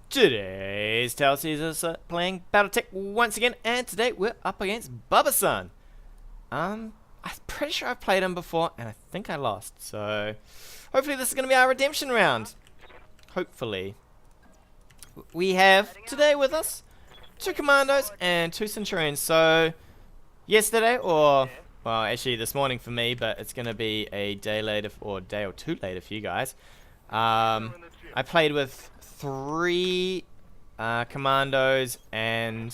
Today's Tale is playing BattleTech once again, and today we're up against Bubba-san. I'm pretty sure I've played him before, and I think I lost, so hopefully this is going to be our redemption round. Hopefully. We have today with us 2 Commandos and 2 Centurions, so yesterday, or, well, actually this morning for me, but it's going to be a day later, or a day or 2 later for you guys. I played with 3 Commandos and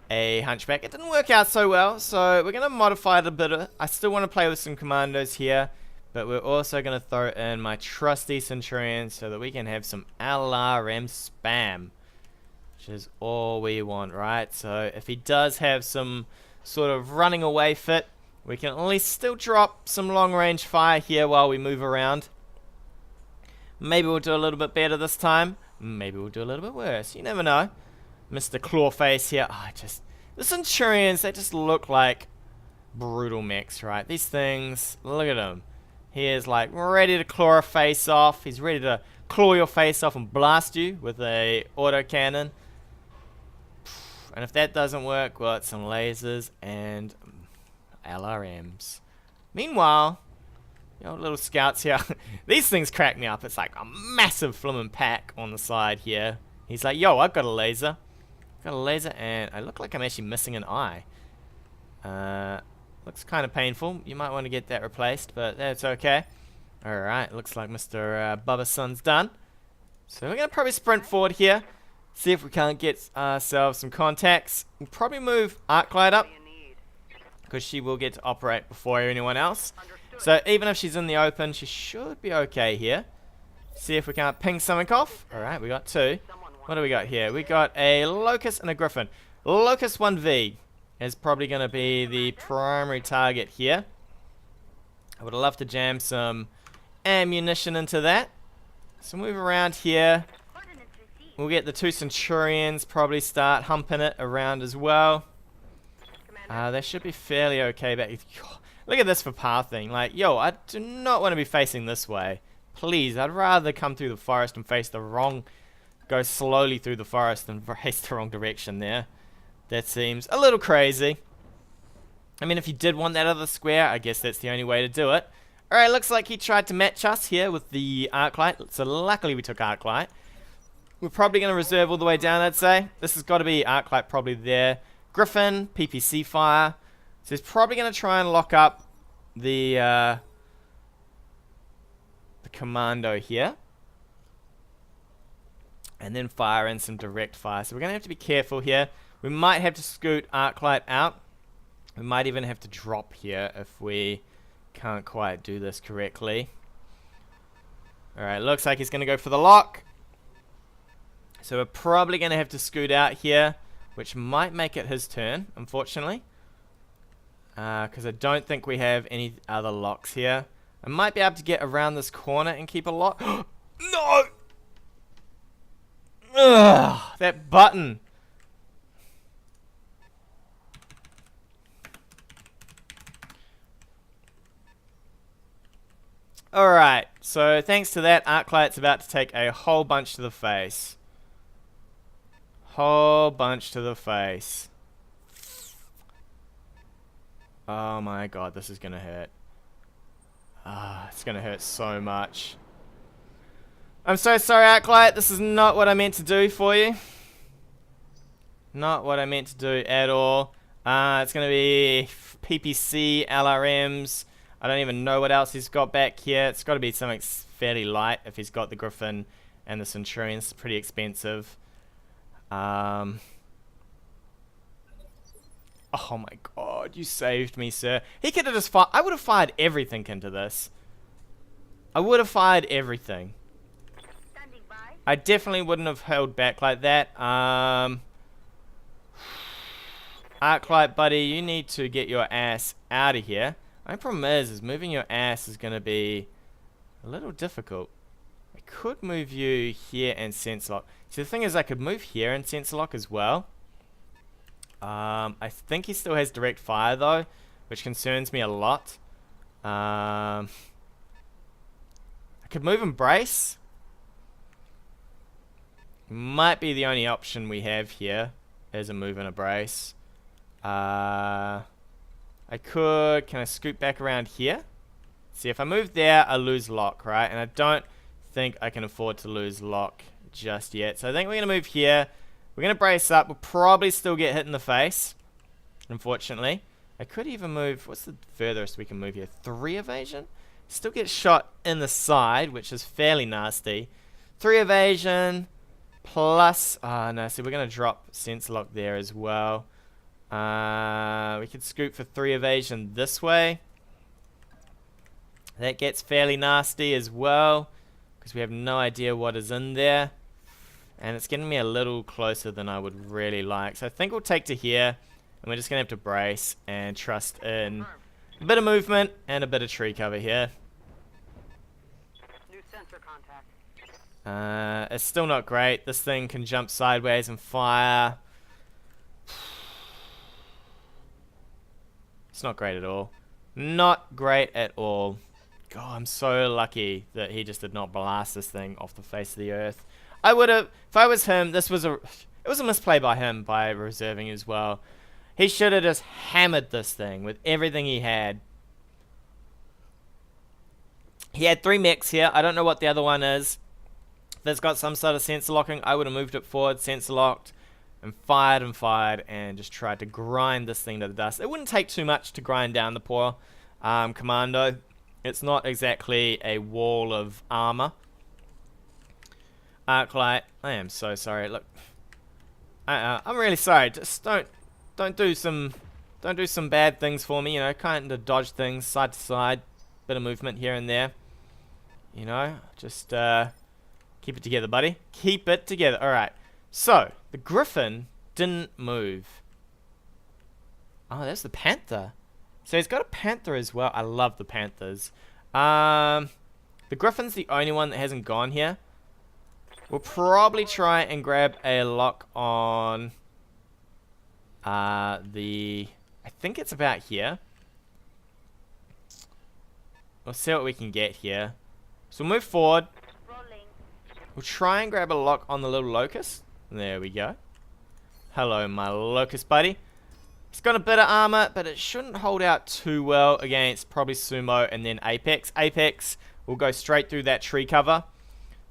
a Hunchback. It didn't work out so well, so we're going to modify it a bit. I still want to play with some Commandos here, but we're also going to throw in my trusty Centurion so that we can have some LRM spam, which is all we want, right? So if he does have some sort of running away fit, we can at least still drop some long range fire here while we move around. Maybe we'll do a little bit better this time. Maybe we'll do a little bit worse. You never know. Mr. Clawface here. Oh, the Centurions, they just look like brutal mechs, right? These things, look at him. He is like ready to claw a face off. He's ready to claw your face off and blast you with a autocannon. And if that doesn't work, well, it's some lasers and LRMs. Meanwhile, little scouts here. These things crack me up. It's like a massive flimming pack on the side here. He's like, yo, I've got a laser. Got a laser, and I look like I'm actually missing an eye. Looks kind of painful. You might want to get that replaced, but that's okay. Alright, looks like Mr. Bubba-san's done. So we're going to probably sprint forward here. See if we can't get ourselves some contacts. We'll probably move Arclight up, because she will get to operate before anyone else. So even if she's in the open, she should be okay here. See if we can't ping something off. Alright, we got 2. What do we got here? We got a Locust and a Griffin. Locust 1V is probably going to be the primary target here. I would love to jam some ammunition into that. So move around here. We'll get the 2 Centurions, probably start humping it around as well. They should be fairly okay back. Look at this for pathing. Like, yo, I do not want to be facing this way. Please, I'd rather come through the forest and face the wrong... Go slowly through the forest and face the wrong direction there. That seems a little crazy. I mean, if you did want that other square, I guess that's the only way to do it. Alright, looks like he tried to match us here with the Arclight. So luckily we took Arclight. We're probably going to reserve all the way down, I'd say. This has got to be Arclight probably there. Griffin, PPC fire. So he's probably going to try and lock up the commando here. And then fire in some direct fire. So we're going to have to be careful here. We might have to scoot Arclight out. We might even have to drop here if we can't quite do this correctly. Alright, looks like he's going to go for the lock. So we're probably going to have to scoot out here, which might make it his turn, unfortunately. Because I don't think we have any other locks here. I might be able to get around this corner and keep a lock. No! Ugh, that button. Alright, so thanks to that, Arclight's about to take a whole bunch to the face. Whole bunch to the face. Oh my god, this is gonna hurt. It's gonna hurt so much. I'm so sorry, Arclight. This is not what I meant to do for you. Not what I meant to do at all. It's going to be PPC, LRMs. I don't even know what else he's got back here. It's got to be something fairly light if he's got the Griffin and the Centurions. It's pretty expensive. Oh my god, you saved me, sir. He could have just fired. I would have fired everything into this. I would have fired everything. I definitely wouldn't have held back like that. Arclight, buddy, you need to get your ass out of here. My problem is moving your ass is going to be a little difficult. I could move you here and sense lock. See, the thing is I could move here and sense lock as well. I think he still has direct fire though, which concerns me a lot. I could move Embrace. Might be the only option we have here is a move and a brace. Can I scoot back around here? See, if I move there, I lose lock, right? And I don't think I can afford to lose lock just yet. So I think we're going to move here. We're going to brace up. We'll probably still get hit in the face, unfortunately. I could even move, what's the furthest we can move here? 3 evasion? Still get shot in the side, which is fairly nasty. 3 evasion, plus, no, so we're going to drop sense lock there as well. We could scoot for 3 evasion this way. That gets fairly nasty as well, because we have no idea what is in there. And it's getting me a little closer than I would really like. So I think we'll take to here, and we're just going to have to brace and trust in a bit of movement and a bit of tree cover here. New sensor contact. It's still not great. This thing can jump sideways and fire. It's not great at all. Not great at all. God, I'm so lucky that he just did not blast this thing off the face of the earth. I would have, if I was him, it was a misplay by him by reserving as well. He should have just hammered this thing with everything he had. He had 3 mechs here. I don't know what the other one is. If it's got some sort of sensor locking, I would have moved it forward, sensor locked, and fired, and just tried to grind this thing to the dust. It wouldn't take too much to grind down the poor commando. It's not exactly a wall of armor. Arclight, I am so sorry. Look, I'm really sorry. Just don't do some bad things for me. You know, kind of dodge things side to side, bit of movement here and there. You know, just keep it together, buddy. Keep it together. All right. So the Griffin didn't move. Oh, that's the Panther. So he's got a Panther as well. I love the Panthers. The Griffin's the only one that hasn't gone here. We'll probably try and grab a lock on I think it's about here. We'll see what we can get here. So we'll move forward. We'll try and grab a lock on the little locust. There we go. Hello, my locust buddy. It's got a bit of armor, but it shouldn't hold out too well against probably Sumo and then Apex. Apex will go straight through that tree cover,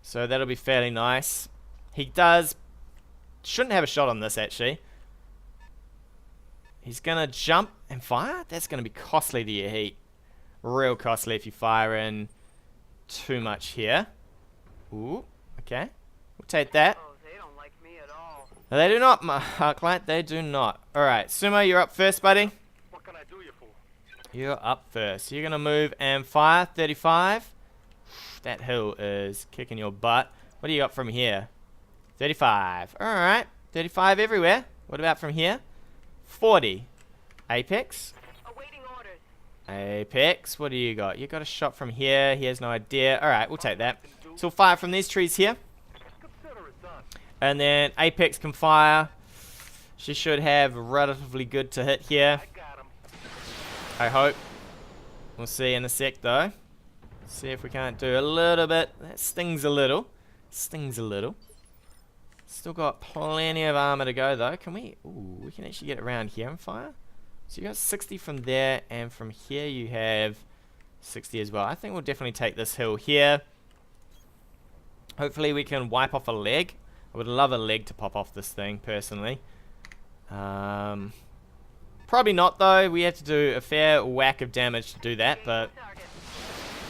so that'll be fairly nice. He shouldn't have a shot on this actually. He's gonna jump and fire. That's gonna be costly to your heat. Real costly if you fire in too much here. Ooh, okay. We'll take that. No, they do not, my client. They do not. Alright, Sumo, you're up first, buddy. What can I do you for? You're up first. You're going to move and fire. 35. That hill is kicking your butt. What do you got from here? 35. Alright. 35 everywhere. What about from here? 40. Apex. Awaiting orders. Apex. What do you got? You got a shot from here. He has no idea. Alright, we'll take that. So we'll fire from these trees here. And then Apex can fire. She should have relatively good to hit here. I hope. We'll see in a sec though. See if we can't do a little bit. That stings a little. Stings a little. Still got plenty of armor to go though. Can we? Ooh, we can actually get around here and fire. So you got 60 from there, and from here you have 60 as well. I think we'll definitely take this hill here. Hopefully we can wipe off a leg. I would love a leg to pop off this thing, personally. Probably not, though. We have to do a fair whack of damage to do that, but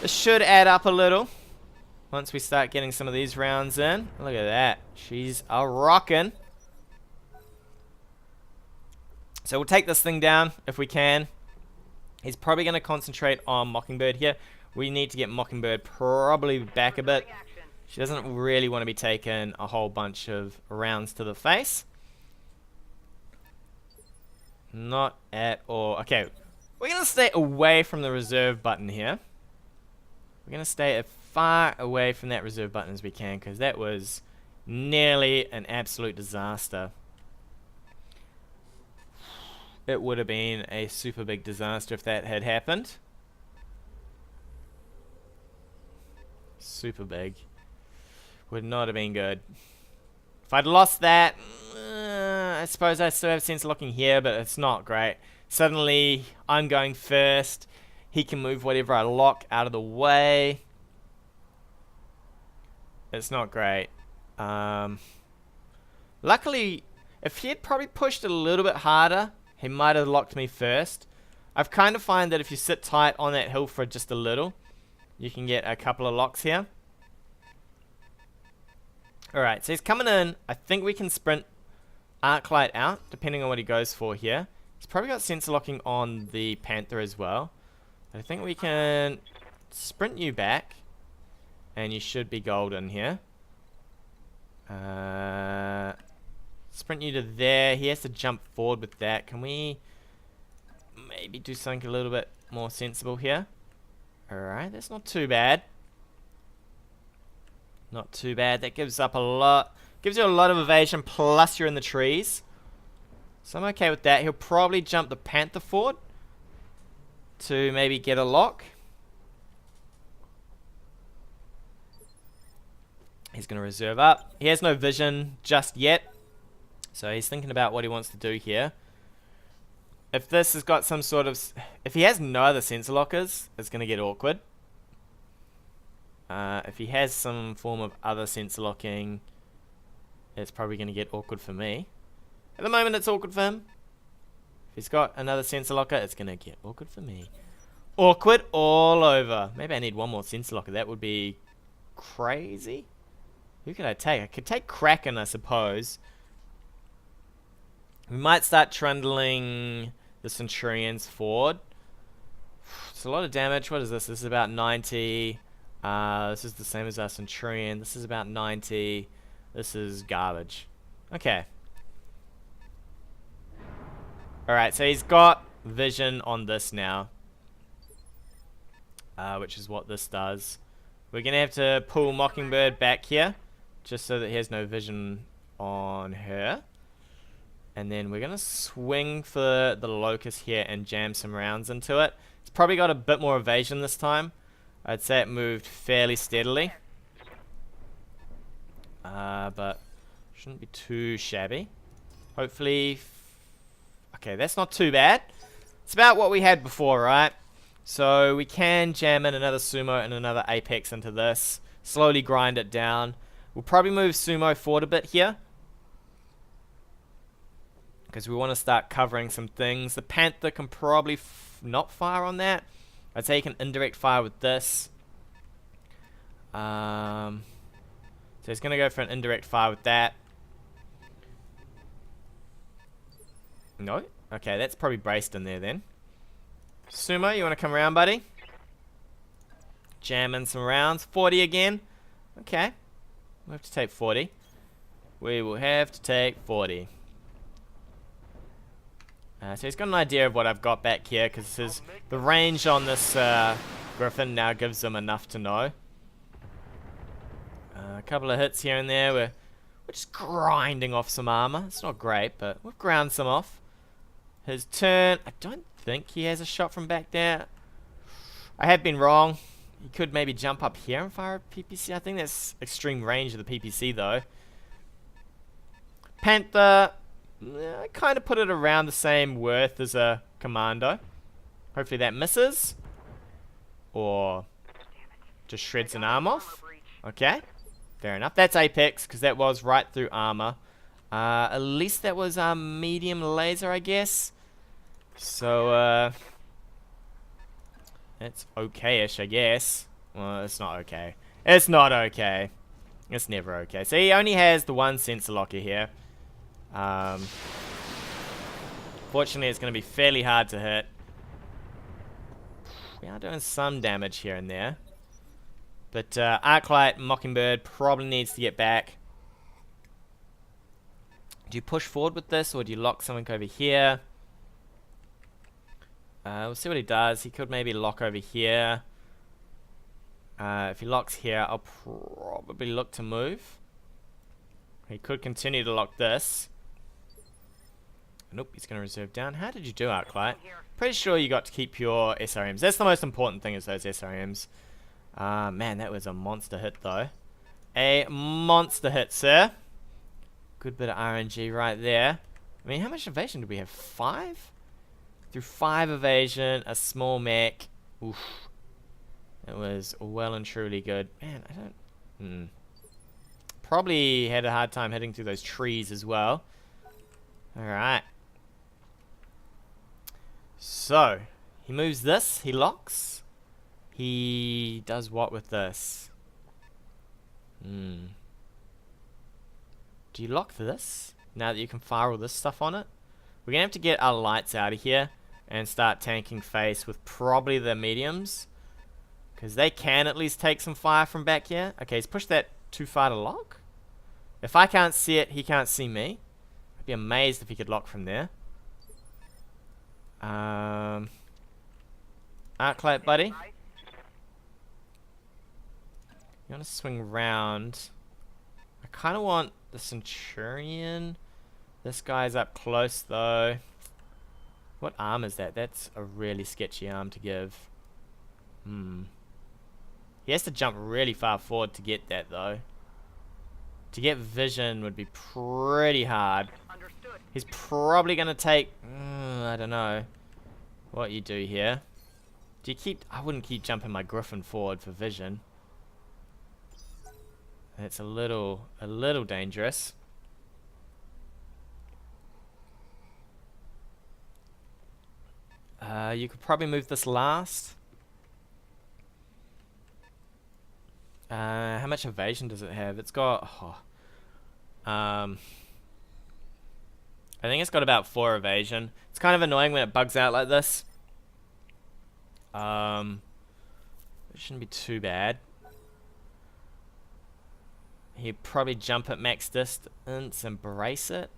it should add up a little once we start getting some of these rounds in. Look at that. She's a rockin'. So we'll take this thing down if we can. He's probably going to concentrate on Mockingbird here. We need to get Mockingbird probably back a bit. She doesn't really want to be taking a whole bunch of rounds to the face. Not at all. Okay, we're going to stay away from the reserve button here. We're going to stay as far away from that reserve button as we can, because that was nearly an absolute disaster. It would have been a super big disaster if that had happened. Super big. Would not have been good. If I'd lost that, I suppose I still have sensor locking here, but it's not great. Suddenly, I'm going first. He can move whatever I lock out of the way. It's not great. Luckily, if he had probably pushed a little bit harder, he might have locked me first. I've kind of find that if you sit tight on that hill for just a little, you can get a couple of locks here. Alright, so he's coming in. I think we can sprint Arclight out, depending on what he goes for here. He's probably got sensor locking on the Panther as well. I think we can sprint you back, and you should be golden here. Sprint you to there. He has to jump forward with that. Can we maybe do something a little bit more sensible here? Alright, that's not too bad. Not too bad. That gives up a lot. Gives you a lot of evasion, plus you're in the trees. So I'm okay with that. He'll probably jump the Panther forward to maybe get a lock. He's going to reserve up. He has no vision just yet. So he's thinking about what he wants to do here. If this has got some sort of... If he has no other sensor lockers, it's going to get awkward. If he has some form of other sensor locking, it's probably going to get awkward for me. At the moment, it's awkward for him. If he's got another sensor locker, it's going to get awkward for me. Awkward all over. Maybe I need one more sensor locker. That would be crazy. Who could I take? I could take Kraken, I suppose. We might start trundling the Centurions forward. It's a lot of damage. What is this? This is about 90. This is the same as our Centurion. This is about 90. This is garbage. Okay. Alright, so he's got vision on this now. Which is what this does. We're going to have to pull Mockingbird back here. Just so that he has no vision on her. And then we're going to swing for the Locust here and jam some rounds into it. It's probably got a bit more evasion this time. I'd say it moved fairly steadily. But shouldn't be too shabby. Hopefully... Okay, that's not too bad. It's about what we had before, right? So we can jam in another Sumo and another Apex into this. Slowly grind it down. We'll probably move Sumo forward a bit here. Because we want to start covering some things. The Panther can probably not fire on that. I'd say he can indirect fire with this. So he's going to go for an indirect fire with that. No? Okay, that's probably braced in there then. Sumo, you want to come around, buddy? Jam in some rounds. 40 again. Okay. We'll have to take 40. We will have to take 40. So he's got an idea of what I've got back here, because the range on this Griffin now gives him enough to know. A couple of hits here and there. We're just grinding off some armor. It's not great, but we've ground some off. His turn. I don't think he has a shot from back there. I have been wrong. He could maybe jump up here and fire a PPC. I think that's extreme range of the PPC, though. Panther... I kind of put it around the same worth as a Commando. Hopefully that misses. Or just shreds an arm off. Okay. Fair enough. That's Apex, because that was right through armor. At least that was our medium laser, I guess. So, it's okay-ish, I guess. Well, it's not okay. It's not okay. It's never okay. So he only has the one sensor locker here. Fortunately, it's going to be fairly hard to hit. We are doing some damage here and there. But Arclight Mockingbird probably needs to get back. Do you push forward with this, or do you lock something over here? We'll see what he does. He could maybe lock over here. If he locks here, I'll probably look to move. He could continue to lock this. Nope, he's going to reserve down. How did you do, Arclight? Pretty sure you got to keep your SRMs. That's the most important thing, is those SRMs. Man, that was a monster hit, though. A monster hit, sir. Good bit of RNG right there. I mean, how much evasion did we have? 5? Through 5 evasion, a small mech. Oof. It was well and truly good. Man, I don't... Probably had a hard time hitting through those trees as well. Alright. So, he moves this. He locks. He does what with this? Do you lock this? Now that you can fire all this stuff on it? We're gonna have to get our lights out of here and start tanking face with probably the mediums. Because they can at least take some fire from back here. Okay, he's pushed that too far to lock. If I can't see it, he can't see me. I'd be amazed if he could lock from there. Arc light, buddy. You want to swing round. I kind of want the Centurion. This guy's up close, though. What arm is that? That's a really sketchy arm to give. He has to jump really far forward to get that, though. To get vision would be pretty hard. Understood. He's probably going to take... I don't know what you do here. Do you keep... I wouldn't keep jumping my Griffin forward for vision. It's a little dangerous. You could probably move this last. How much evasion does it have? It's got... I think it's got about 4 evasion. It's kind of annoying when it bugs out like this. It shouldn't be too bad. He'd probably jump at max distance and brace it.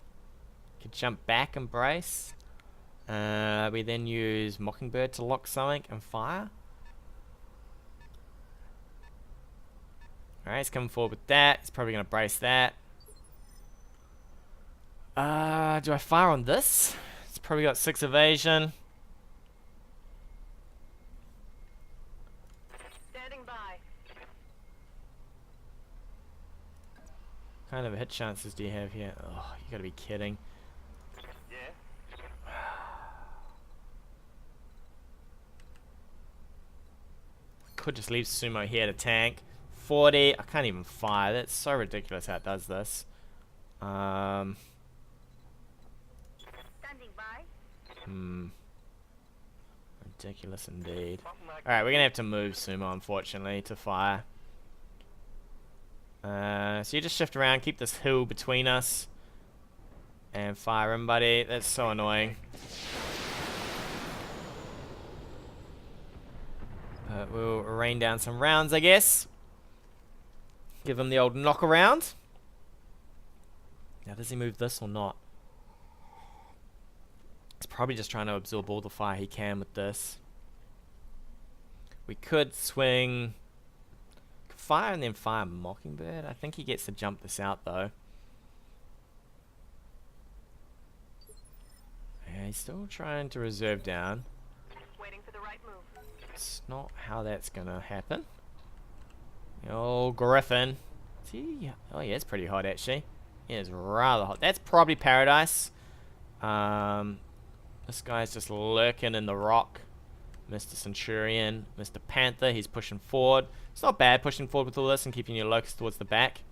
Could jump back and brace. We then use Mockingbird to lock something and fire. Alright, he's coming forward with that. He's probably going to brace that. Do I fire on this? It's probably got 6 evasion. Standing by. What kind of hit chances do you have here? Oh, you gotta be kidding. Yeah. Could just leave Sumo here to tank. 40. I can't even fire. That's so ridiculous how it does this. Standing by. Ridiculous indeed. Alright, we're gonna have to move Sumo, unfortunately, to fire. So you just shift around, keep this hill between us, and fire him, buddy. That's so annoying. But we'll rain down some rounds, I guess. Give him the old knock around. Now, does he move this or not? He's probably just trying to absorb all the fire he can with this. We could swing... fire and then fire Mockingbird. I think he gets to jump this out, though. Yeah, he's still trying to reserve down. Waiting for the right move. It's not how that's gonna happen. Oh, Griffin. See? Oh, yeah, it's pretty hot, actually. It is rather hot. That's probably Paradise. This guy's just lurking in the rock. Mr. Centurion. Mr. Panther, he's pushing forward. It's not bad pushing forward with all this and keeping your locust towards the back.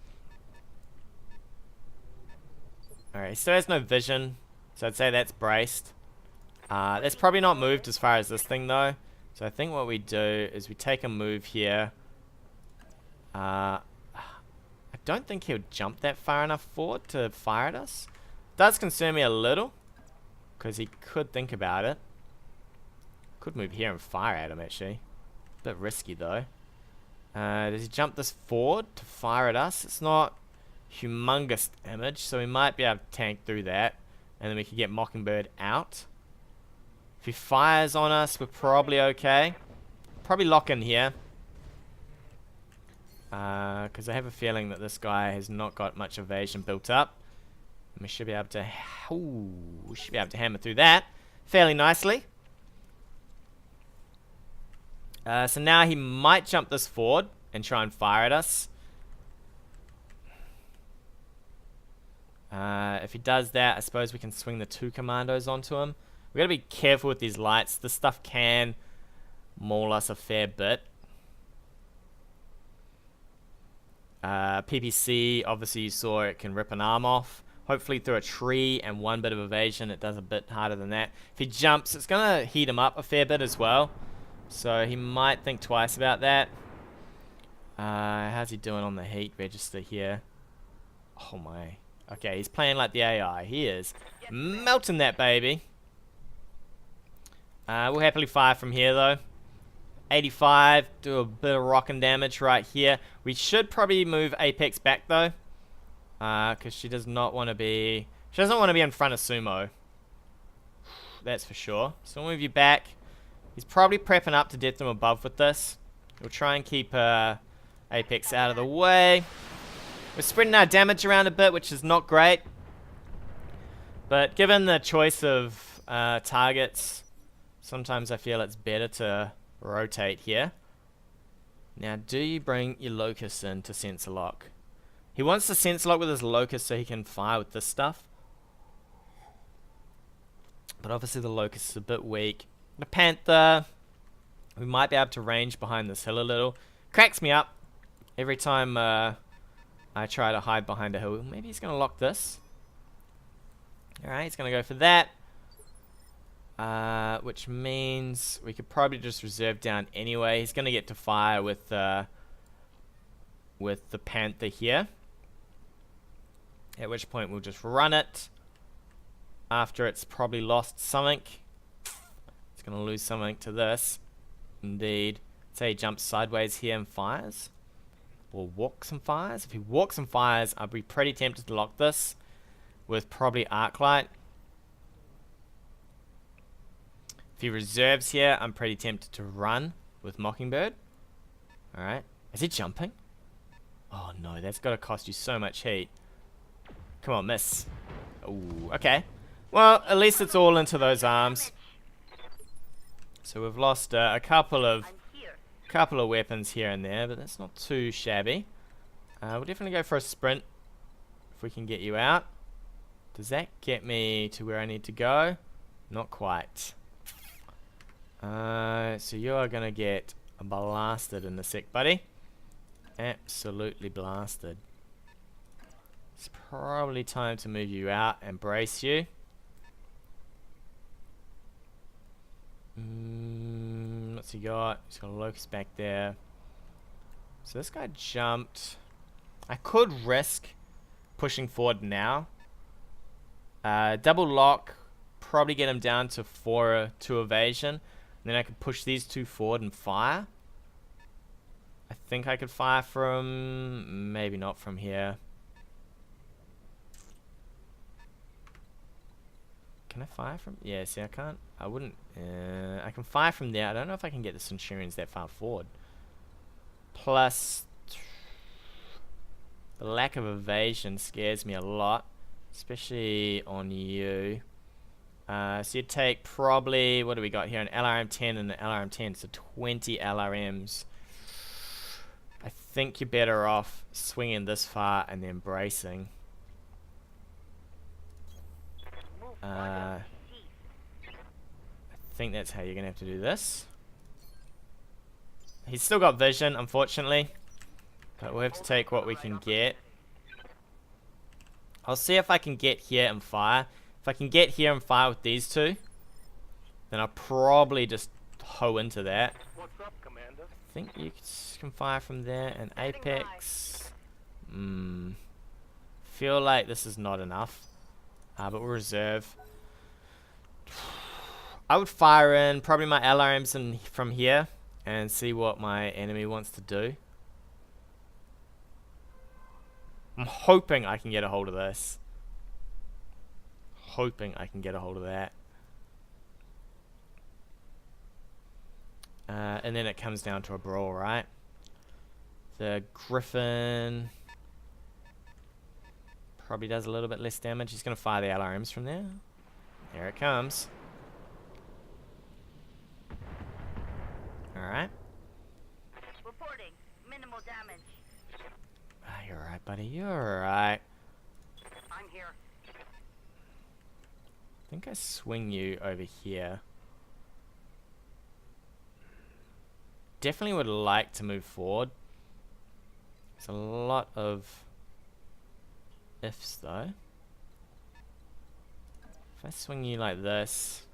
Alright, he still has no vision. So I'd say that's braced. That's probably not moved as far as this thing, though. So I think what we do is we take a move here. I don't think he'll jump that far enough forward to fire at us. Does concern me a little, because he could think about it. Could move here and fire at him, actually. Bit risky, though. Does he jump this forward to fire at us? It's not humongous damage, so we might be able to tank through that. And then we can get Mockingbird out. If he fires on us, we're probably okay. Probably lock in here. Because I have a feeling that this guy has not got much evasion built up. And we should be able to... we should be able to hammer through that fairly nicely. So now he might jump this forward and try and fire at us. If he does that, I suppose we can swing the 2 commandos onto him. We gotta be careful with these lights. This stuff can maul us a fair bit. PPC, obviously you saw it can rip an arm off. Hopefully through a tree and 1 bit of evasion, it does a bit harder than that. If he jumps, it's gonna heat him up a fair bit as well. So he might think twice about that. How's he doing on the heat register here? Oh my. Okay, he's playing like the AI. He is melting that baby. We'll happily fire from here though. 85, do a bit of rocking damage right here. We should probably move Apex back though. Because she does not want to be... She doesn't want to be in front of Sumo. That's for sure. So we'll move you back. He's probably prepping up to death from above with this. We'll try and keep Apex out of the way. We're spreading our damage around a bit, which is not great. But given the choice of targets, sometimes I feel it's better to rotate here. Now, do you bring your Locust in to sensor lock? He wants to sensor lock with his Locust so he can fire with this stuff. But obviously the Locust is a bit weak. The Panther, we might be able to range behind this hill a little. Cracks me up every time I try to hide behind a hill. Maybe he's going to lock this. Alright, he's going to go for that. Which means we could probably just reserve down anyway. He's going to get to fire with the Panther here. At which point we'll just run it. After it's probably lost something. It's going to lose something to this. Indeed. Say he jumps sideways here and fires. Or walks and fires. If he walks and fires, I'd be pretty tempted to lock this with probably Arclight. If he reserves here, I'm pretty tempted to run with Mockingbird. Alright. Is he jumping? Oh no, that's got to cost you so much heat. Come on, miss. Ooh, okay. Well, at least it's all into those arms. So we've lost a couple of weapons here and there, but that's not too shabby. We'll definitely go for a sprint if we can get you out. Does that get me to where I need to go? Not quite. So you are going to get blasted in a sec, buddy. Absolutely blasted. It's probably time to move you out and brace you. What's he got? He's got a Locust back there. So this guy jumped. I could risk pushing forward now. Double lock. Probably get him down to 4-2 evasion. Then I could push these 2 forward and fire. I think I could fire from... Maybe not from here. Can I fire from... Yeah, see, I can't... I wouldn't... I can fire from there. I don't know if I can get the Centurions that far forward. Plus... The lack of evasion scares me a lot. Especially on you. So you'd take probably... What do we got here? An LRM-10 and an LRM-10. So 20 LRMs. I think you're better off swinging this far and then bracing. I think that's how you're going to have to do this. He's still got vision, unfortunately. But we'll have to take what we can get. I'll see if I can get here and fire. If I can get here and fire with these 2, then I'll probably just hoe into that. What's up, Commander? I think you can fire from there. And Apex... Feel like this is not enough. But we'll reserve. I would fire in probably my LRMs from here and see what my enemy wants to do. I'm hoping I can get a hold of this. Hoping I can get a hold of that. And then it comes down to a brawl, right? The Griffin probably does a little bit less damage. He's going to fire the LRMs from there. There it comes. Alright. Reporting. Minimal damage. You're alright, buddy. You're alright. I'm here. think I swing you over here. Definitely would like to move forward. There's a lot of ifs though. If I swing you like this,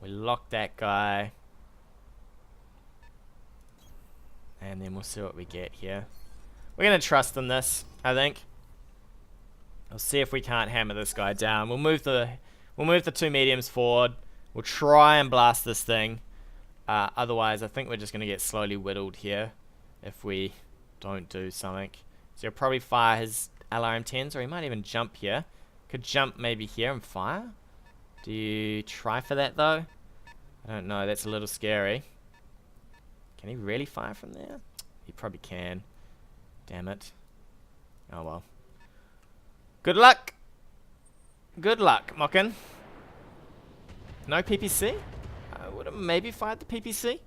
we lock that guy, and then we'll see what we get here. We're gonna trust in this, I think. We'll see if we can't hammer this guy down. We'll move the two mediums forward. We'll try and blast this thing. Otherwise, I think we're just gonna get slowly whittled here if we don't do something. So he'll probably fire his LRM-10s, or he might even jump here. Could jump maybe here and fire. Do you try for that though? I don't know, that's a little scary. Can he really fire from there? He probably can. Damn it. Oh well. Good luck! Good luck, Mockin. No PPC? I would have maybe fired the PPC.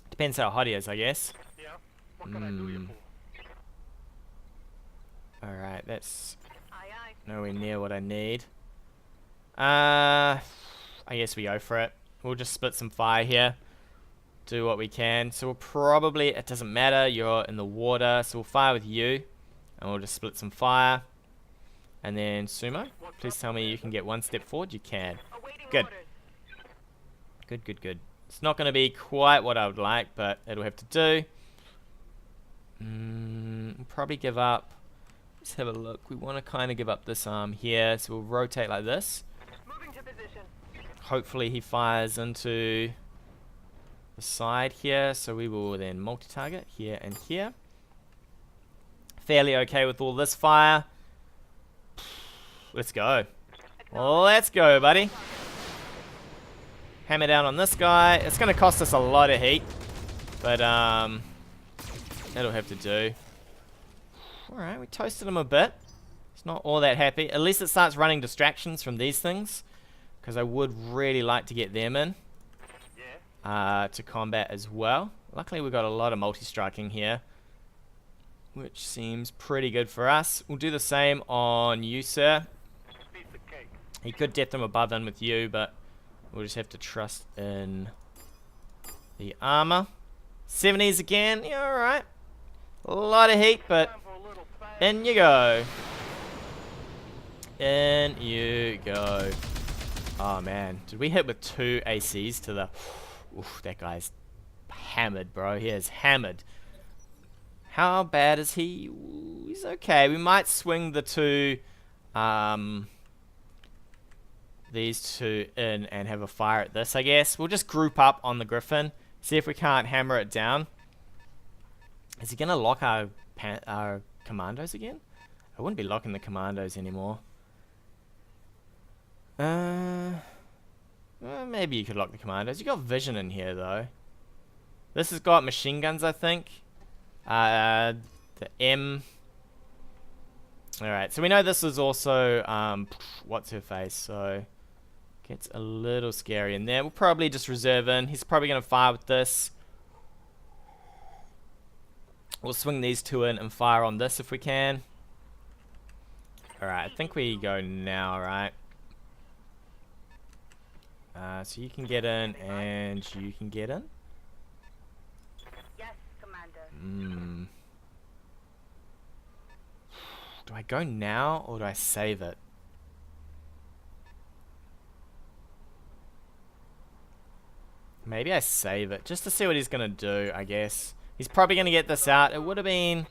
Depends how hot he is, I guess. Yeah. What can I do you for? Alright, that's Aye, aye. nowhere near what I need. I guess we go for it. We'll just split some fire here. Do what we can. So we'll probably, it doesn't matter, you're in the water, so we'll fire with you. And we'll just split some fire. And then Sumo, please tell me you can get one step forward. You can. Awaiting Good. orders. Good, good, good. It's not going to be quite what I would like, but it'll have to do. We'll probably give up. Let's have a look. We want to kind of give up this arm here, so we'll rotate like this. Moving to position. Hopefully he fires into the side here, so we will then multi-target here and here. Fairly okay with all this fire. Let's go. Let's go, buddy. Hammer down on this guy. It's going to cost us a lot of heat, but it'll have to do. Alright, we toasted him a bit. He's not all that happy. At least it starts running distractions from these things, because I would really like to get them in to combat as well. Luckily we got a lot of multi-striking here, which seems pretty good for us. We'll do the same on you, sir. He could death them above in with you, but we'll just have to trust in the armor. 70s again. Yeah, alright. A lot of heat, but in you go. In you go. Oh, man. Did we hit with 2 ACs to the... Oof, that guy's hammered, bro. He is hammered. How bad is he? Ooh, he's okay. We might swing the two... these two in and have a fire at this, I guess. We'll just group up on the Griffin. See if we can't hammer it down. Is he going to lock our commandos again? I wouldn't be locking the commandos anymore. Well, maybe you could lock the commandos. You got vision in here, though. This has got machine guns, I think. The M... Alright, so we know this is also, what's her face, so... Gets a little scary in there. We'll probably just reserve in. He's probably going to fire with this. We'll swing these two in and fire on this if we can. Alright, I think we go now, right? So you can get in and you can get in. Yes, Commander. Do I go now or do I save it? Maybe I save it just to see what he's going to do, I guess. He's probably going to get this out. It would have been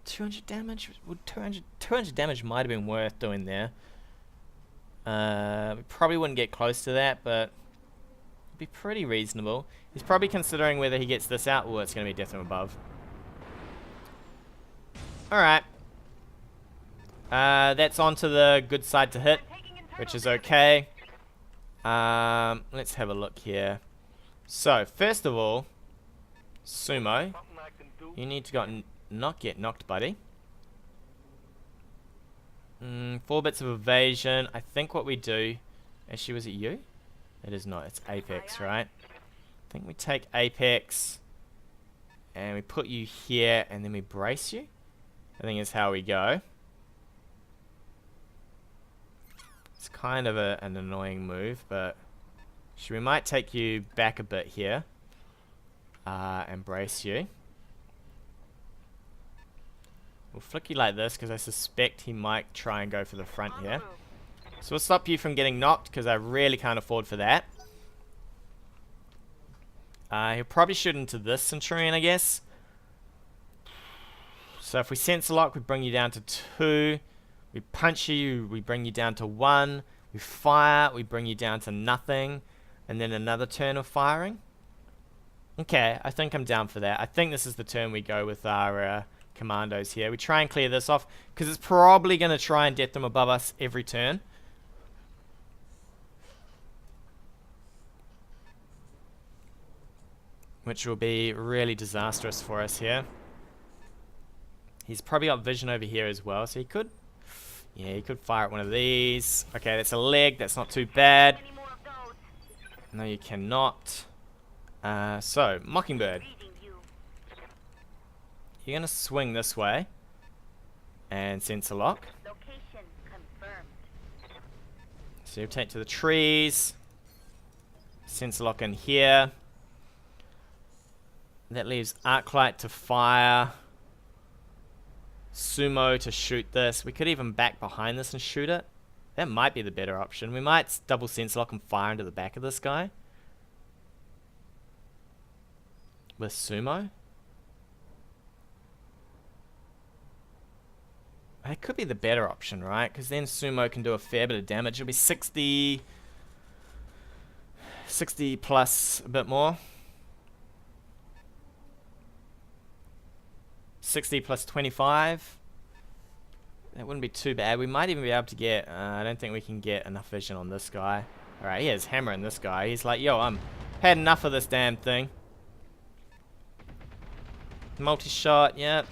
200 damage. Would 200 damage might have been worth doing there. We probably wouldn't get close to that, but it'd be pretty reasonable. He's probably considering whether he gets this out or it's going to be death from above. Alright. That's onto the good side to hit, which is okay. Let's have a look here. So, first of all, Sumo, you need to not get knocked, buddy. 4 bits of evasion. I think what we do... Actually, was it you? It is not. It's Apex, right? I think we take Apex and we put you here and then we brace you. I think is how we go. It's kind of an annoying move, but we might take you back a bit here. And brace you. We'll flick you like this because I suspect he might try and go for the front here. So we'll stop you from getting knocked because I really can't afford for that. He'll probably shoot into this Centurion, I guess. So if we sense lock, we bring you down to 2. We punch you, we bring you down to 1. We fire, we bring you down to nothing. And then another turn of firing. Okay, I think I'm down for that. I think this is the turn we go with our commandos here. We try and clear this off, because it's probably going to try and get them above us every turn. Which will be really disastrous for us here. He's probably got vision over here as well, so he could... Yeah, he could fire at one of these. Okay, that's a leg. That's not too bad. No, you cannot. So, Mockingbird. You're going to swing this way. And sensor lock. Location confirmed. So you take to the trees. Sensor lock in here. That leaves Arclight to fire. Sumo to shoot this. We could even back behind this and shoot it. That might be the better option. We might double sensor lock and fire into the back of this guy. With Sumo. That could be the better option, right? Because then Sumo can do a fair bit of damage. It'll be 60 plus a bit more. 60 plus 25. That wouldn't be too bad. We might even be able to get... I don't think we can get enough vision on this guy. Alright, he has hammer in this guy. He's like, yo, I'm had enough of this damn thing. Multi-shot, yep.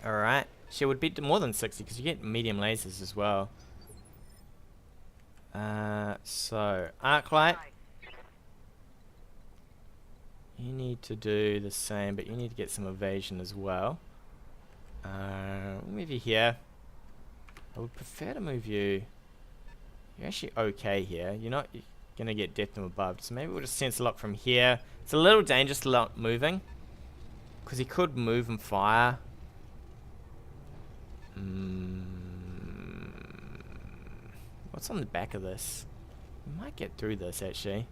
Alright. She would be more than 60 because you get medium lasers as well. So, Arclight. You need to do the same, but you need to get some evasion as well. We'll move you here. I would prefer to move you... You're actually okay here. You're not going to get death from above. So maybe we'll just sensor lock from here. It's a little dangerous to lot moving. Because he could move and fire. What's on the back of this? We might get through this actually.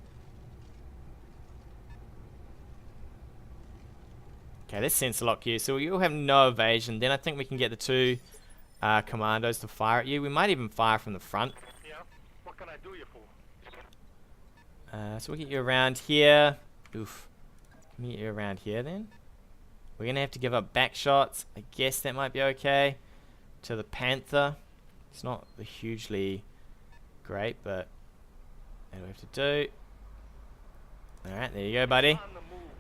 Okay, let's sensor lock you. So you'll have no evasion. Then I think we can get the 2 commandos to fire at you. We might even fire from the front. Yeah. What can I do you for? So we'll get you around here. Oof. Can we get you around here then? We're going to have to give up back shots. I guess that might be okay. To the Panther. It's not hugely great, but that'll have to do. Alright, there you go, buddy.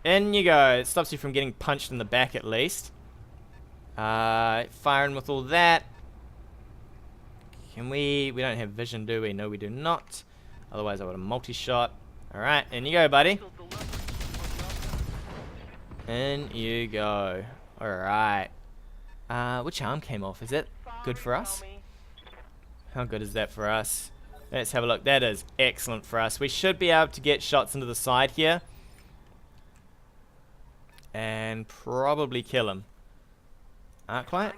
In you go. It stops you from getting punched in the back at least. Firing with all that. Can we... We don't have vision, do we? No, we do not. Otherwise I would have multi-shot. Alright, in you go, buddy. In you go. Alright. Which arm came off? Is it good for us? How good is that for us? Let's have a look. That is excellent for us. We should be able to get shots into the side here. And probably kill him. Arclight?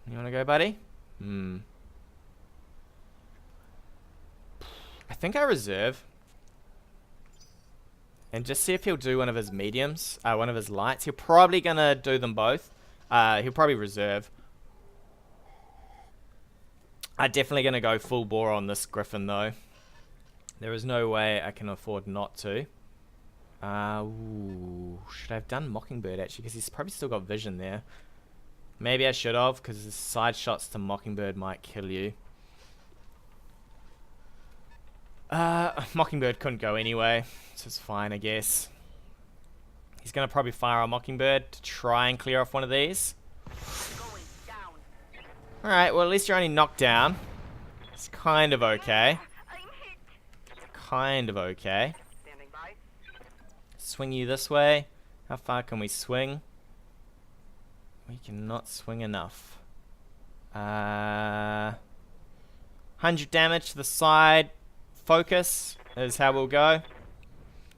You wanna go, buddy? I think I reserve. And just see if he'll do one of his mediums. One of his lights. He'll probably gonna do them both. He'll probably reserve. I'm definitely gonna go full bore on this Griffin though. There is no way I can afford not to. Ooh, should I have done Mockingbird actually? Because he's probably still got vision there. Maybe I should have, because the side shots to Mockingbird might kill you. Mockingbird couldn't go anyway, so it's fine, I guess. He's going to probably fire on Mockingbird to try and clear off one of these. Alright, well at least you're only knocked down. It's kind of okay. Kind of okay. Swing you this way. How far can we swing? We cannot swing enough. 100 damage to the side. Focus is how we'll go.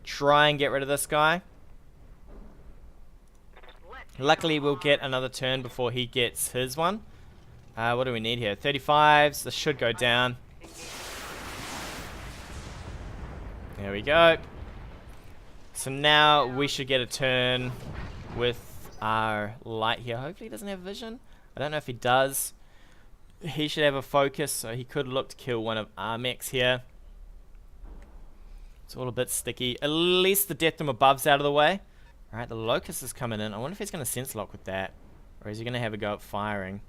Try and get rid of this guy. Luckily, we'll get another turn before he gets his one. What do we need here? 35s. This should go down. There we go. So now we should get a turn with our light here. Hopefully he doesn't have vision. I don't know if he does. He should have a focus, so he could look to kill one of our mechs here. It's all a bit sticky. At least the death from above's out of the way. Alright, the locust is coming in. I wonder if he's going to sense lock with that. Or is he going to have a go at firing?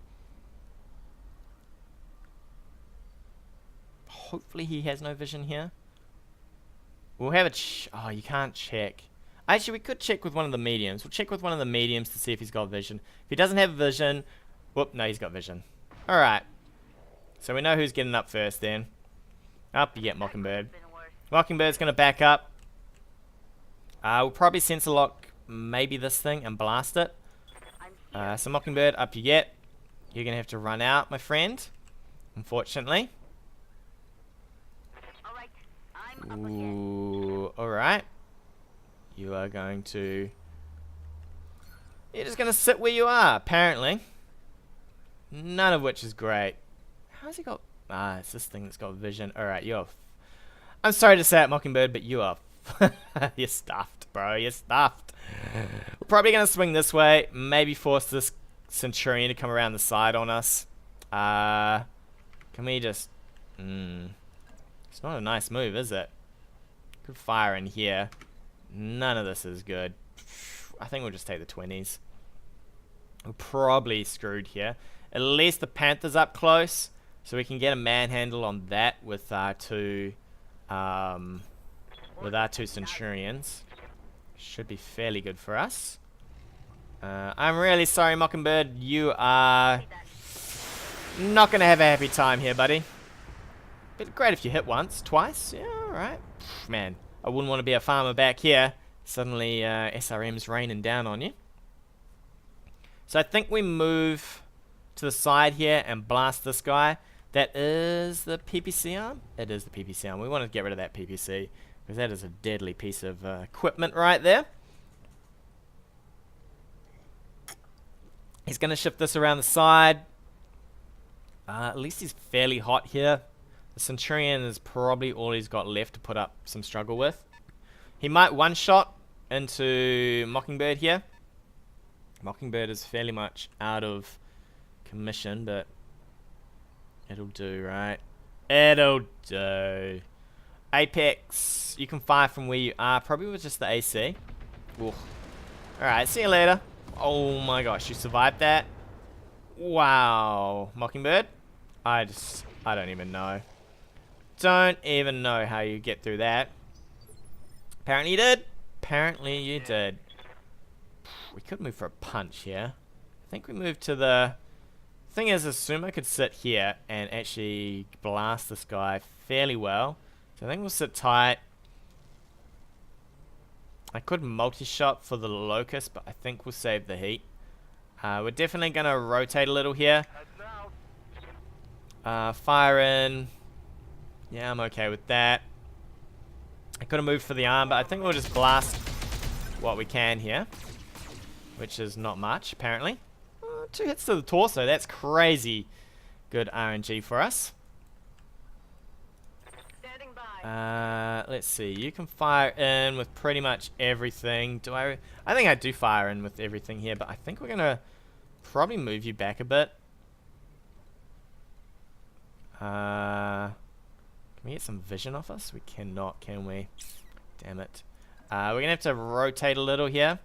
Hopefully he has no vision here. We'll have a oh, you can't check. Actually, we could check with one of the mediums. We'll check with one of the mediums to see if he's got vision. If he doesn't have vision... Whoop, no, he's got vision. Alright. So we know who's getting up first then. Up you get Mockingbird. Mockingbird's going to back up. We'll probably sensor lock maybe this thing and blast it. So Mockingbird, up you get. You're going to have to run out, my friend. Unfortunately. Ooh, alright. You are going to... You're just going to sit where you are, apparently. None of which is great. How's he got... it's this thing that's got vision. Alright, you're... I'm sorry to say it, Mockingbird, but you are... You're stuffed, bro. You're stuffed. We're probably going to swing this way. Maybe force this Centurion to come around the side on us. Can we just... It's not a nice move, is it? Could fire in here. None of this is good. I think we'll just take the 20s. We're probably screwed here. At least the Panther's up close, so we can get a manhandle on that with our two Centurions. Should be fairly good for us. I'm really sorry, Mockingbird. You are not going to have a happy time here, buddy. But great if you hit once, twice. Yeah, alright. Man, I wouldn't want to be a farmer back here. Suddenly, SRM's raining down on you. So I think we move to the side here and blast this guy. That is the PPC arm? It is the PPC arm. We want to get rid of that PPC, because that is a deadly piece of equipment right there. He's going to shift this around the side. At least he's fairly hot here. The Centurion is probably all he's got left to put up some struggle with. He might one-shot into Mockingbird here. Mockingbird is fairly much out of commission, but it'll do, right? It'll do. Apex, you can fire from where you are, probably with just the AC. Alright, see you later. Oh my gosh, you survived that? Wow. Mockingbird? I don't even know. Don't even know how you get through that. Apparently you did. Apparently you did. We could move for a punch here. I think we move to the... Thing is, Sumo could sit here and actually blast this guy fairly well. So I think we'll sit tight. I could multi-shot for the Locust, but I think we'll save the heat. We're definitely going to rotate a little here. Fire in. Yeah, I'm okay with that. I could have moved for the arm, but I think we'll just blast what we can here. Which is not much, apparently. 2 hits to the torso, that's crazy good RNG for us. Let's see, you can fire in with pretty much everything. I think I do fire in with everything here, but I think we're going to probably move you back a bit. Can we get some vision off us? We cannot, can we? Damn it. We're going to have to rotate a little here.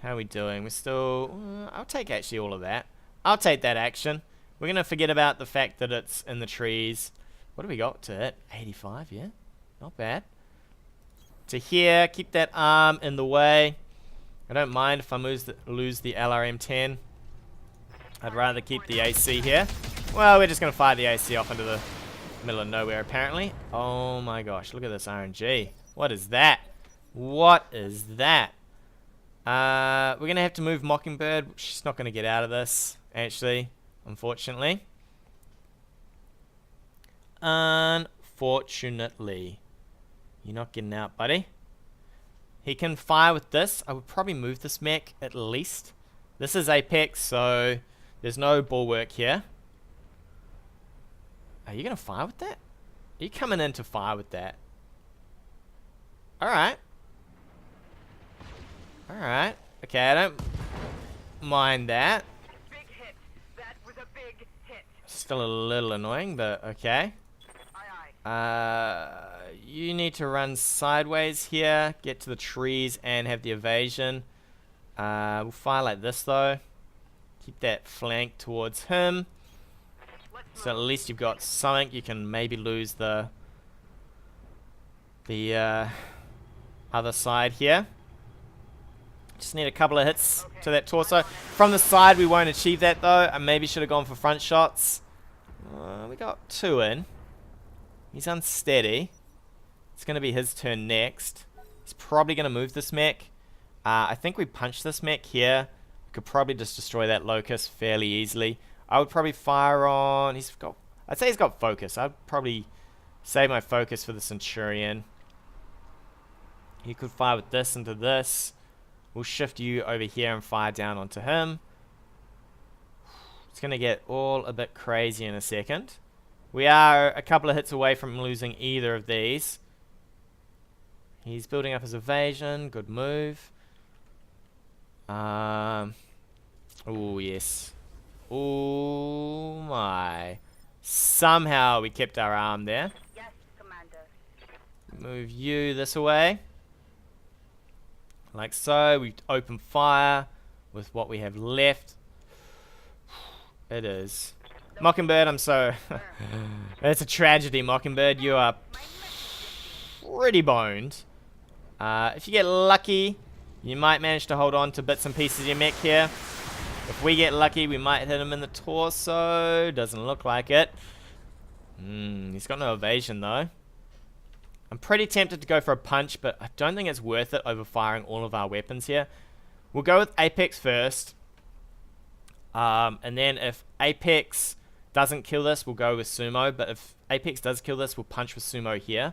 How are we doing? We're still... I'll take actually all of that. I'll take that action. We're going to forget about the fact that it's in the trees. What do we got to it? 85, yeah? Not bad. To here, keep that arm in the way. I don't mind if I lose the LRM-10. I'd rather keep the AC here. Well, we're just going to fire the AC off into the middle of nowhere, apparently. Oh my gosh, look at this RNG. What is that? What is that? We're going to have to move Mockingbird. She's not going to get out of this, actually, unfortunately. unfortunately. You're not getting out, buddy. He can fire with this. I would probably move this mech at least. This is Apex, so there's no bulwark here. Are you going to fire with that? Are you coming in to fire with that? Alright. Alright. Okay, I don't mind that. Big hit. That was a big hit. Still a little annoying, but okay. Aye, aye. You need to run sideways here, get to the trees, and have the evasion. We'll fire like this, though. Keep that flank towards him. So at least you've got something. You can maybe lose the other side here. Just need a couple of hits to that torso. From the side, we won't achieve that, though. I maybe should have gone for front shots. We got 2 in. He's unsteady. It's going to be his turn next. He's probably going to move this mech. I think we punch this mech here. We could probably just destroy that locust fairly easily. I would probably fire on... I'd say he's got focus. I'd probably save my focus for the Centurion. He could fire with this into this. We'll shift you over here and fire down onto him. It's going to get all a bit crazy in a second. We are a couple of hits away from losing either of these. He's building up his evasion. Good move. Oh, yes. Oh, my. Somehow we kept our arm there. Yes, Commander. Move you this way. Like so. We open fire with what we have left. It is. Mockingbird, I'm so... It's a tragedy, Mockingbird. You are pretty boned. If you get lucky, you might manage to hold on to bits and pieces of your mech here. If we get lucky, we might hit him in the torso. Doesn't look like it. He's got no evasion, though. I'm pretty tempted to go for a punch, but I don't think it's worth it over firing all of our weapons here. We'll go with Apex first. And then if Apex doesn't kill this, we'll go with Sumo. But if Apex does kill this, we'll punch with Sumo here.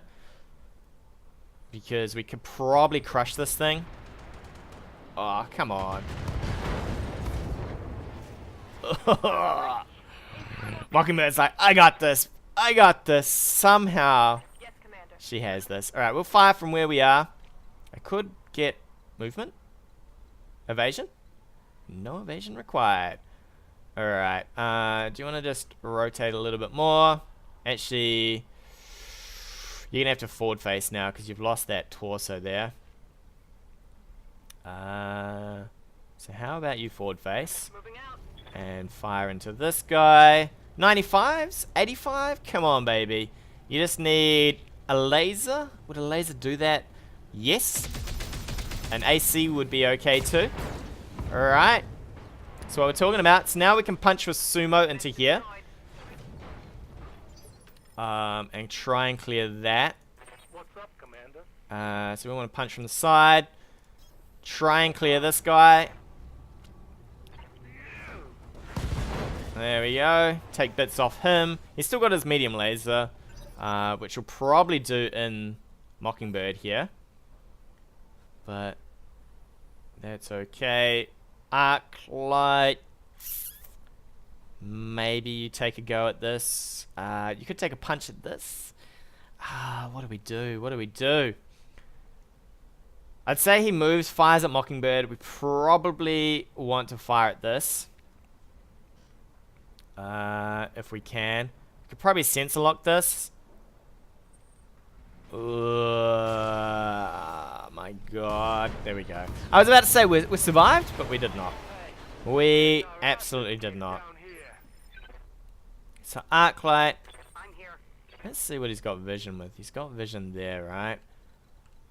Because we could probably crush this thing. Oh, come on. Mockingbird's like, I got this. I got this. Somehow Yes, Commander. she has this. Alright, we'll fire from where we are. I could get movement. Evasion? No evasion required. Alright, do you want to just rotate a little bit more? Actually, you're going to have to forward face now because you've lost that torso there. So how about you forward face? Moving out. And fire into this guy. 95s? 85? Come on, baby. You just need a laser. Would a laser do that? Yes. An AC would be okay too. Alright. That's what we're talking about. So now we can punch with Sumo into here. And try and clear that. What's up, Commander? So we want to punch from the side. Try and clear this guy. There we go. Take bits off him. He's still got his medium laser, which will probably do in Mockingbird here. But that's okay. Arc light. Maybe you take a go at this. You could take a punch at this. What do we do? What do we do? I'd say he moves, fires at Mockingbird. We probably want to fire at this. If we can. We could probably sensor lock this. My god. There we go. I was about to say we survived, but we did not. We absolutely did not. Down here. So arc light. I'm here. Let's see what he's got vision with. He's got vision there, right?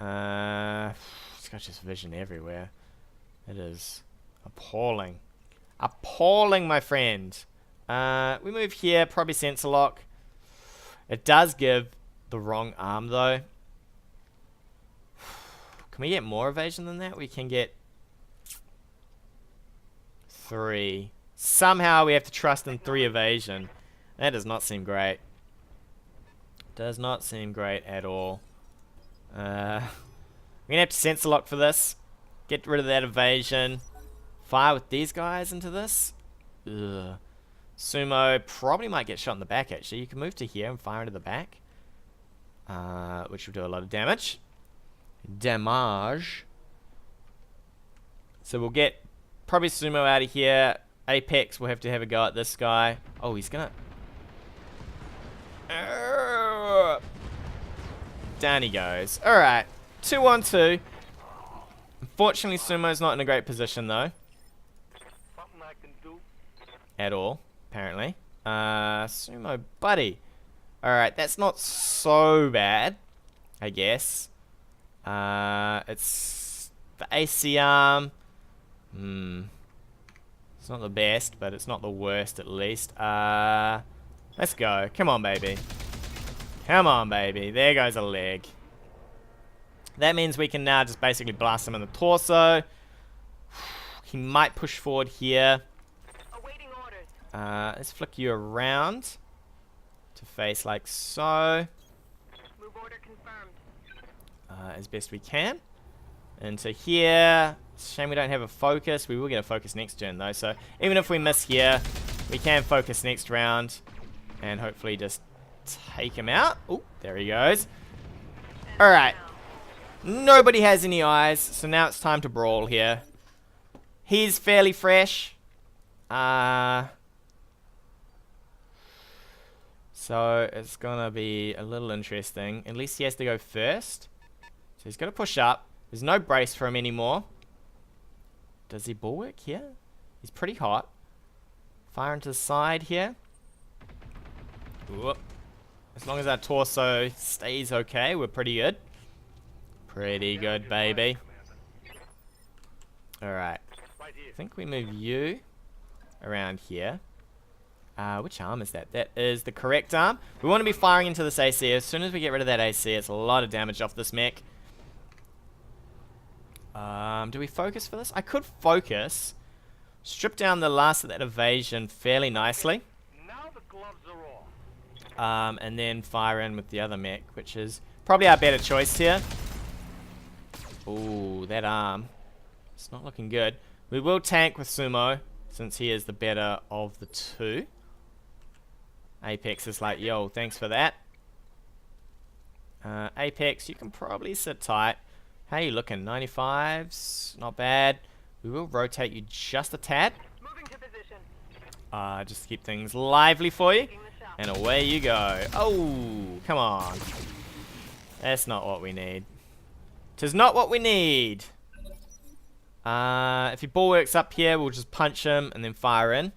He's got just vision everywhere. It is appalling. Appalling, my friend. We move here, probably sensor lock. It does give the wrong arm though. Can we get more evasion than that? We can get 3. Somehow we have to trust in 3 evasion. That does not seem great. Does not seem great at all. We're gonna have to sensor lock for this. Get rid of that evasion. Fire with these guys into this. Ugh. Sumo probably might get shot in the back, actually. You can move to here and fire into the back. Which will do a lot of damage. Damage. So we'll get probably Sumo out of here. Apex will have to have a go at this guy. Oh, he's gonna... Down he goes. Alright. 2 on 2. Unfortunately, Sumo's not in a great position, though. Something I can do. At all, apparently. Sumo buddy. Alright, that's not so bad, I guess. It's the AC arm. It's not the best, but it's not the worst at least. Let's go. Come on, baby. Come on, baby. There goes a leg. That means we can now just basically blast him in the torso. He might push forward here. Awaiting orders. Let's flick you around to face like so. Move order confirmed. As best we can. Into here. Shame we don't have a focus. We will get a focus next turn though. So even if we miss here, we can focus next round. And hopefully just take him out. Oh, there he goes. Alright. Nobody has any eyes. So now it's time to brawl here. He's fairly fresh. So it's gonna be a little interesting. At least he has to go first. So he's gonna push up. There's no brace for him anymore. Does he bulwark here? He's pretty hot. Fire into the side here. Whoop. As long as our torso stays okay, we're pretty good. Pretty good, baby. Alright. Right here. I think we move you around here. Which arm is that? That is the correct arm. We want to be firing into this AC. As soon as we get rid of that AC, it's a lot of damage off this mech. Do we focus for this? I could focus. Strip down the last of that evasion fairly nicely. Now the gloves are off. And then fire in with the other mech, which is probably our better choice here. Ooh, that arm. It's not looking good. We will tank with Sumo, since he is the better of the two. Apex is like, yo, thanks for that. Apex, you can probably sit tight. How you looking? 95s, not bad. We will rotate you just a tad. Moving to position. Just to keep things lively for you. Taking the shot. And away you go. Oh, come on. That's not what we need. 'Tis not what we need. If he bulwarks up here, we'll just punch him and then fire in.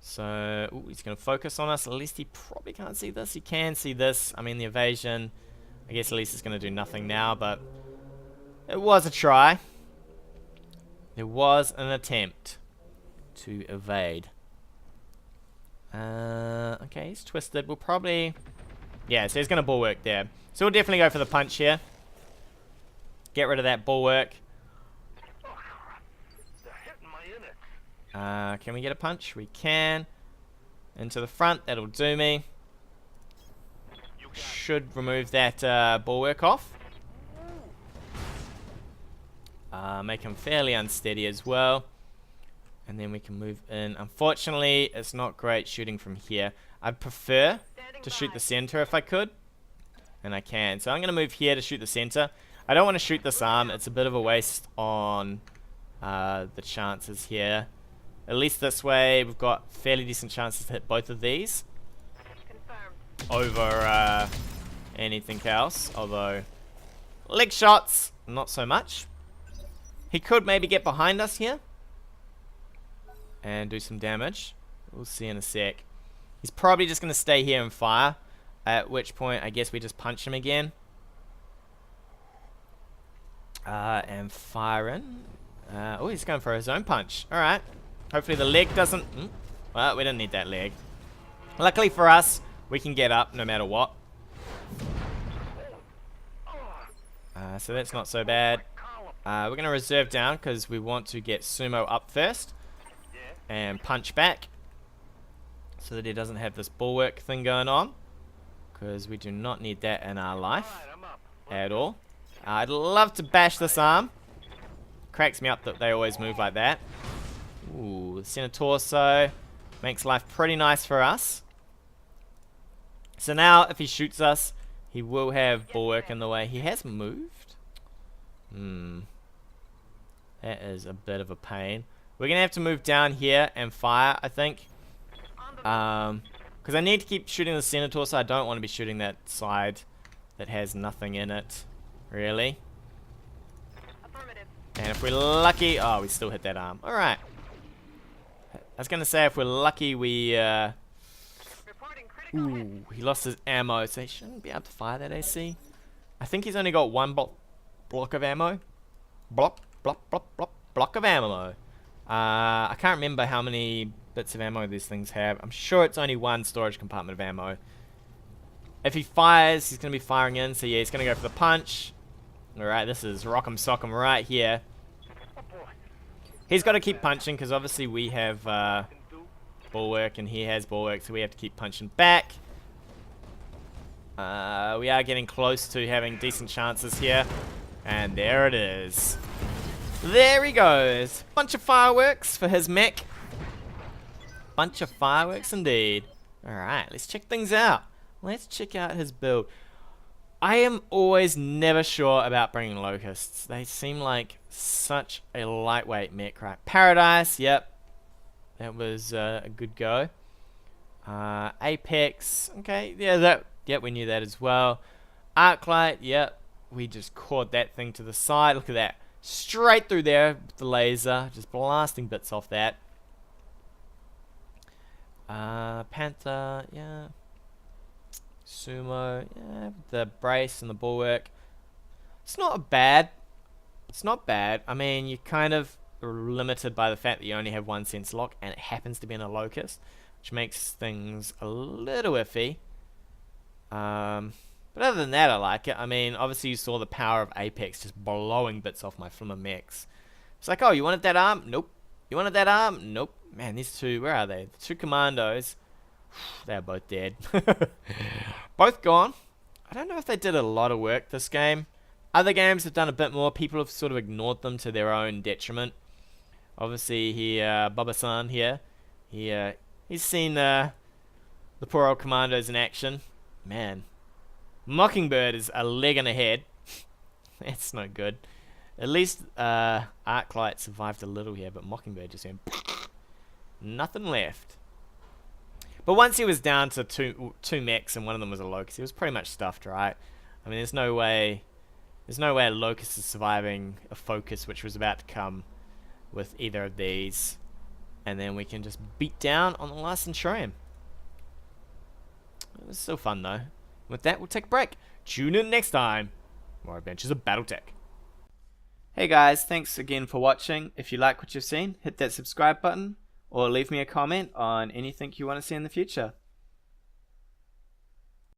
So, ooh, he's going to focus on us. At least he probably can't see this. He can see this. I mean, the evasion, I guess at least it's going to do nothing now, but it was a try. There was an attempt to evade. Okay, he's twisted. We'll probably... Yeah, so he's going to bulwark there. So we'll definitely go for the punch here. Get rid of that bulwark. They're hitting my innards. Can we get a punch? We can. Into the front. That'll do me. You got it. Should remove that bulwark off. Make him fairly unsteady as well. And then we can move in. Unfortunately, it's not great shooting from here. I'd prefer to shoot the center if I could. And I can. So I'm going to move here to shoot the center. I don't want to shoot this arm. It's a bit of a waste on the chances here. At least this way, we've got fairly decent chances to hit both of these. Confirmed. Over anything else. Although, leg shots, not so much. He could maybe get behind us here. And do some damage. We'll see in a sec. He's probably just going to stay here and fire. At which point, I guess we just punch him again. And fire in. Oh, he's going for his own punch. Alright. Hopefully the leg doesn't... well, we didn't need that leg. Luckily for us, we can get up no matter what. So that's not so bad. We're going to reserve down because we want to get Sumo up first. And punch back. so that he doesn't have this bulwark thing going on, because we do not need that in our life Alright, I'm up. at all. I'd love to bash this arm. Cracks me up that they always move like that. Ooh, the center torso makes life pretty nice for us. So now if he shoots us, he will have bulwark in the way. He has moved. That is a bit of a pain. We're gonna have to move down here and fire, I think. Because I need to keep shooting the center torso. I don't want to be shooting that side that has nothing in it, really. Affirmative. And if we're lucky, oh, we still hit that arm. All right. I was gonna say if we're lucky, we Reporting critical hit. ooh, he lost his ammo, so he shouldn't be able to fire that AC. I think he's only got one block of ammo. Block of ammo. I can't remember how many bits of ammo these things have. I'm sure it's only one storage compartment of ammo. If he fires, he's going to be firing in, so yeah, he's going to go for the punch. Alright, this is rock'em sock'em right here. Oh boy. He's got to keep punching, because obviously we have bulwark, and he has bulwark, so we have to keep punching back. We are getting close to having decent chances here. And there it is. There he goes. Bunch of fireworks for his mech. Bunch of fireworks indeed. Alright, let's check things out. Let's check out his build. I am always never sure about bringing locusts. They seem like such a lightweight mech, right? Paradise, yep. That was a good go. Apex, okay, yeah, we knew that as well. Arclight, yep. We just caught that thing to the side. Look at that. Straight through there with the laser. Just blasting bits off that. Panther, yeah. Sumo, yeah. The brace and the bulwark. It's not bad. It's not bad. I mean, you're kind of limited by the fact that you only have one sense lock, and it happens to be in a locust, which makes things a little iffy. But other than that, I like it. I mean, obviously you saw the power of Apex just blowing bits off my Flimmer mechs. It's like, oh, you wanted that arm? Nope. You wanted that arm? Nope. Man, these two, where are they? The two commandos. They're both dead. Both gone. I don't know if they did a lot of work this game. Other games have done a bit more. People have sort of ignored them to their own detriment. Obviously, Bubba-san here, he's seen the poor old commandos in action. Man. Mockingbird is a leg and a head. That's no good. At least Arclight survived a little here, but Mockingbird just went nothing left. But once he was down to two mechs and one of them was a locust, he was pretty much stuffed, right? I mean, there's no way a locust is surviving a focus which was about to come with either of these, and then we can just beat down on the last Centurion. It was still fun though. With that, we'll take a break. Tune in next time. More adventures of BattleTech. Hey guys, thanks again for watching. If you like what you've seen, hit that subscribe button or leave me a comment on anything you want to see in the future.